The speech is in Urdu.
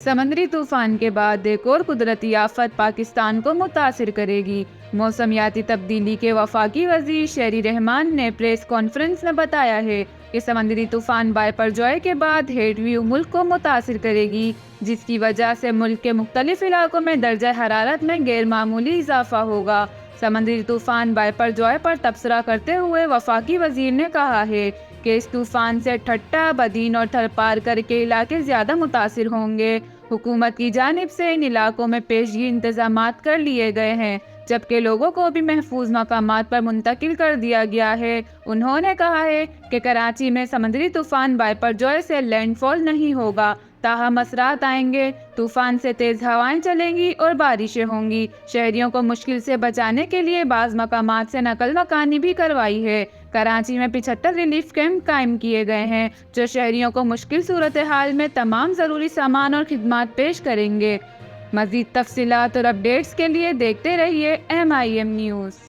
سمندری طوفان کے بعد ایک اور قدرتی آفت پاکستان کو متاثر کرے گی۔ موسمیاتی تبدیلی کے وفاقی وزیر شہری رحمان نے پریس کانفرنس میں بتایا ہے کہ سمندری طوفان بائپرجوائے کے بعد ہیٹ ویو ملک کو متاثر کرے گی، جس کی وجہ سے ملک کے مختلف علاقوں میں درجہ حرارت میں غیر معمولی اضافہ ہوگا۔ سمندری طوفان بائپرجوائے پر تبصرہ کرتے ہوئے وفاقی وزیر نے کہا ہے کہ اس طوفان سے ٹھٹہ، بدین اور تھرپارکر کے علاقے زیادہ متاثر ہوں گے۔ حکومت کی جانب سے ان علاقوں میں پیشگی انتظامات کر لیے گئے ہیں، جبکہ لوگوں کو بھی محفوظ مقامات پر منتقل کر دیا گیا ہے۔ انہوں نے کہا ہے کہ کراچی میں سمندری طوفان بائپرجوائے سے لینڈ فال نہیں ہوگا، تاہم اثرات آئیں گے۔ طوفان سے تیز ہوائیں چلیں گی اور بارشیں ہوں گی۔ شہریوں کو مشکل سے بچانے کے لیے بعض مقامات سے نقل مکانی بھی کروائی ہے۔ کراچی میں 75 ریلیف کیمپ قائم کیے گئے ہیں، جو شہریوں کو مشکل صورتحال میں تمام ضروری سامان اور خدمات پیش کریں گے۔ مزید تفصیلات اور اپڈیٹس کے لیے دیکھتے رہیے MIM نیوز۔